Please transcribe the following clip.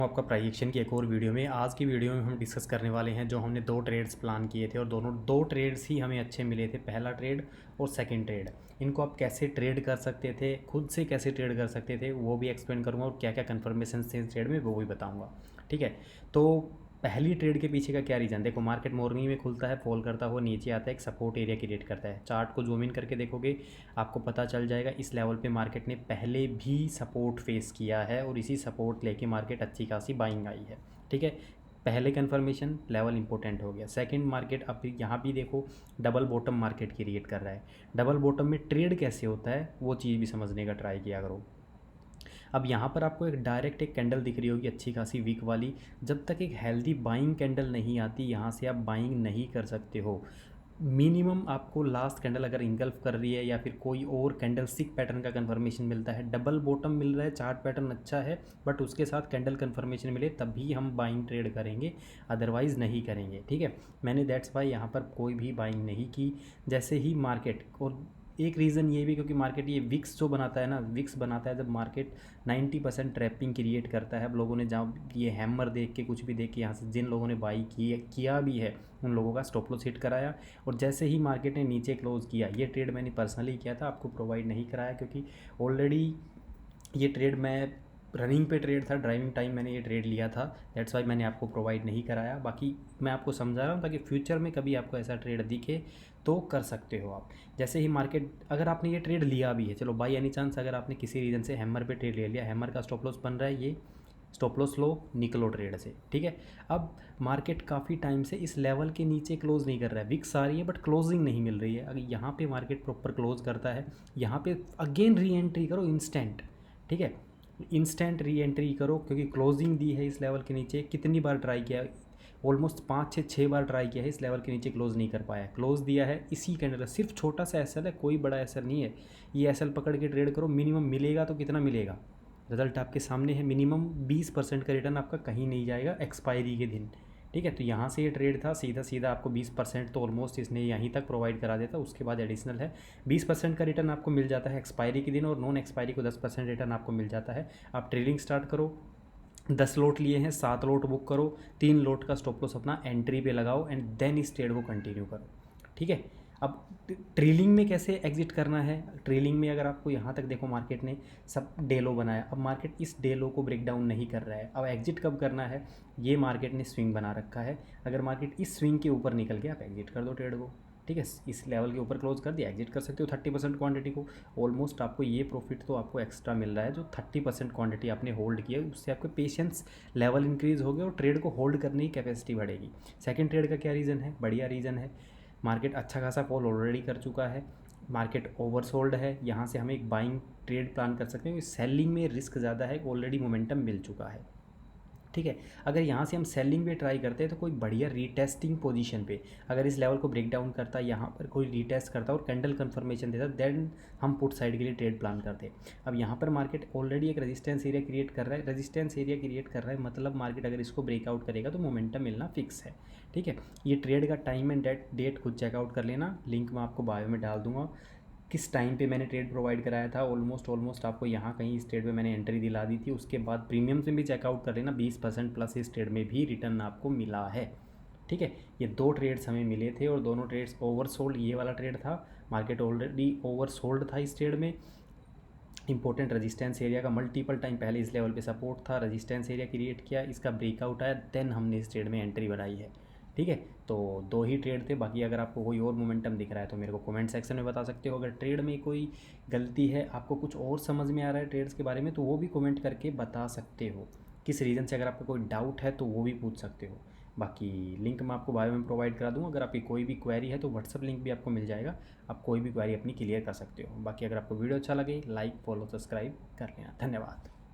आपका प्राइजेक्शन की एक और वीडियो में। आज की वीडियो में हम डिस्कस करने वाले हैं जो हमने दो ट्रेड्स प्लान किए थे और दोनों दो ट्रेड्स ही हमें अच्छे मिले थे, पहला ट्रेड और सेकंड ट्रेड। इनको आप कैसे ट्रेड कर सकते थे, खुद से कैसे ट्रेड कर सकते थे वो भी एक्सप्लेन करूँगा और क्या क्या कन्फर्मेशन थे इस ट्रेड में वो भी बताऊँगा। ठीक है, तो पहली ट्रेड के पीछे का क्या रीज़न, देखो मार्केट मॉर्निंग में खुलता है, फॉल करता हुआ नीचे आता है, एक सपोर्ट एरिया क्रिएट करता है। चार्ट को जूम इन करके देखोगे आपको पता चल जाएगा इस लेवल पे मार्केट ने पहले भी सपोर्ट फेस किया है और इसी सपोर्ट लेके मार्केट अच्छी खासी बाइंग आई है। ठीक है, पहले कन्फर्मेशन लेवल इंपॉर्टेंट हो गया। सेकंड, मार्केट अब यहाँ भी देखो डबल बॉटम मार्केट क्रिएट कर रहा है। डबल बॉटम में ट्रेड कैसे होता है वो चीज़ भी समझने का ट्राई किया करो। अब यहाँ पर आपको एक कैंडल दिख रही होगी अच्छी खासी वीक वाली। जब तक एक हेल्दी बाइंग कैंडल नहीं आती यहाँ से आप बाइंग नहीं कर सकते हो। मिनिमम आपको लास्ट कैंडल अगर इंगल्फ कर रही है या फिर कोई और कैंडल स्टिक पैटर्न का कंफर्मेशन मिलता है, डबल बॉटम मिल रहा है, चार्ट पैटर्न अच्छा है बट उसके साथ कैंडल कंफर्मेशन मिले तभी हम बाइंग ट्रेड करेंगे, अदरवाइज़ नहीं करेंगे। ठीक है, मैंने दैट्स वाई यहाँ पर कोई भी बाइंग नहीं की। जैसे ही मार्केट, और एक रीज़न ये भी क्योंकि मार्केट ये विक्स जो बनाता है ना, विक्स बनाता है जब मार्केट 90% ट्रैपिंग क्रिएट करता है। अब लोगों ने जहाँ ये हैमर देख के कुछ भी देख के यहाँ से जिन लोगों ने बाई किया भी है उन लोगों का स्टॉप लॉस हिट कराया। और जैसे ही मार्केट ने नीचे क्लोज किया, ये ट्रेड मैंने पर्सनली किया था, आपको प्रोवाइड नहीं कराया क्योंकि ऑलरेडी ये ट्रेड मैं रनिंग पे ट्रेड था, ड्राइविंग टाइम मैंने ये ट्रेड लिया था, दैट्स वाई मैंने आपको प्रोवाइड नहीं कराया। बाकी मैं आपको समझा रहा हूँ ताकि फ्यूचर में कभी आपको ऐसा ट्रेड दिखे तो कर सकते हो आप। जैसे ही मार्केट, अगर आपने ये ट्रेड लिया भी है, चलो बाई एनी चांस अगर आपने किसी रीज़न से हैमर पे ट्रेड ले लिया, हैमर का स्टॉप लॉस बन रहा है, ये स्टॉप लॉस लो, निकलो ट्रेड से। ठीक है, अब मार्केट काफ़ी टाइम से इस लेवल के नीचे क्लोज नहीं कर रहा है, विक्स आ रही है बट क्लोजिंग नहीं मिल रही है। अगर यहाँ पे मार्केट प्रॉपर क्लोज करता है, यहाँ पे अगेन री एंट्री करो इंस्टेंट। ठीक है, इंस्टेंट री एंट्री करो क्योंकि क्लोजिंग दी है इस लेवल के नीचे। कितनी बार ट्राई किया, ऑलमोस्ट 5 से 6 बार ट्राई किया है, इस लेवल के नीचे क्लोज नहीं कर पाया। क्लोज दिया है इसी कैंडल, सिर्फ छोटा सा एसएल है, कोई बड़ा एसएल नहीं है। ये एसएल पकड़ के ट्रेड करो, मिनिमम मिलेगा तो कितना मिलेगा, रिजल्ट आपके सामने है। मिनिमम 20% का रिटर्न आपका कहीं नहीं जाएगा एक्सपायरी के दिन। ठीक है, तो यहाँ से ये ट्रेड था, सीधा सीधा आपको 20% तो ऑलमोस्ट इसने यहीं तक प्रोवाइड करा देता, उसके बाद एडिशनल है 20% का रिटर्न आपको मिल जाता है एक्सपायरी के दिन, और नॉन एक्सपायरी को 10% रिटर्न आपको मिल जाता है। आप ट्रेडिंग स्टार्ट करो, 10 लोट लिए हैं, 7 लोट बुक करो, 3 लोट का स्टॉप लॉस अपना एंट्री पे लगाओ एंड देन इस ट्रेड को कंटिन्यू करो। ठीक है, अब ट्रेलिंग में कैसे एग्जिट करना है। ट्रेलिंग में अगर आपको यहाँ तक देखो मार्केट ने सब डे लो बनाया, अब मार्केट इस डे लो को ब्रेक डाउन नहीं कर रहा है। अब एग्जिट कब करना है, ये मार्केट ने स्विंग बना रखा है, अगर मार्केट इस स्विंग के ऊपर निकल गया आप एग्जिट कर दो ट्रेड को। ठीक है, इस लेवल के ऊपर क्लोज कर दिया, एग्जिट कर सकते हो 30% क्वांटिटी को। ऑलमोस्ट आपको ये प्रॉफिट तो आपको एक्स्ट्रा मिल रहा है, जो 30% क्वांटिटी आपने होल्ड किया उससे आपके पेशेंस लेवल इंक्रीज हो गया और ट्रेड को होल्ड करने की कैपेसिटी बढ़ेगी। सेकंड ट्रेड का क्या रीज़न है, बढ़िया रीज़न है, मार्केट अच्छा खासा फॉल ऑलरेडी कर चुका है, मार्केट ओवरसोल्ड है, यहाँ से हम एक बाइंग ट्रेड प्लान कर सकते हैं क्योंकि सेलिंग में रिस्क ज़्यादा है, ऑलरेडी मोमेंटम मिल चुका है। ठीक है, अगर यहाँ से हम सेलिंग पे ट्राई करते हैं तो कोई बढ़िया रीटेस्टिंग पोजीशन पे अगर इस लेवल को ब्रेक डाउन करता है, यहाँ पर कोई रीटेस्ट करता और कैंडल कंफर्मेशन देता, देन हम पुट साइड के लिए ट्रेड प्लान करते हैं। अब यहाँ पर मार्केट ऑलरेडी एक रेजिस्टेंस एरिया क्रिएट कर रहा है, रेजिस्टेंस एरिया क्रिएट कर रहा है मतलब मार्केट अगर इसको ब्रेकआउट करेगा तो मोमेंटम मिलना फिक्स है। ठीक है, ये ट्रेड का टाइम एंड डेट खुद चेकआउट कर लेना, लिंक मैं आपको बायो में डाल दूंगा। किस टाइम पे मैंने ट्रेड प्रोवाइड कराया था, ऑलमोस्ट आपको यहाँ कहीं इस ट्रेड में मैंने एंट्री दिला दी थी, उसके बाद प्रीमियम से भी चेकआउट कर लेना, 20% प्लस इस ट्रेड में भी रिटर्न आपको मिला है। ठीक है, ये दो ट्रेड्स हमें मिले थे और दोनों ट्रेड्स ओवरसोल्ड, ये वाला ट्रेड था, मार्केट ऑलरेडी ओवरसोल्ड था इस ट्रेड में। इंपॉर्टेंट रेजिस्टेंस एरिया का मल्टीपल टाइम पहले इस लेवल पे सपोर्ट था, रेजिस्टेंस एरिया क्रिएट किया, इसका ब्रेकआउट आया, देन हमने इस ट्रेड में एंट्री बनाई है। ठीक है, तो दो ही ट्रेड थे, बाकी अगर आपको कोई और मोमेंटम दिख रहा है तो मेरे को कमेंट सेक्शन में बता सकते हो। अगर ट्रेड में कोई गलती है, आपको कुछ और समझ में आ रहा है ट्रेड्स के बारे में तो वो भी कमेंट करके बता सकते हो। किस रीज़न से अगर आपको कोई डाउट है तो वो भी पूछ सकते हो। बाकी लिंक मैं आपको बायो में प्रोवाइड करा दूँगा, अगर आपकी कोई भी क्वेरी है तो व्हाट्सअप लिंक भी आपको मिल जाएगा, आप कोई भी क्वेरी अपनी क्लियर कर सकते हो। बाकी अगर आपको वीडियो अच्छा लगे लाइक फॉलो सब्सक्राइब कर लेना, धन्यवाद।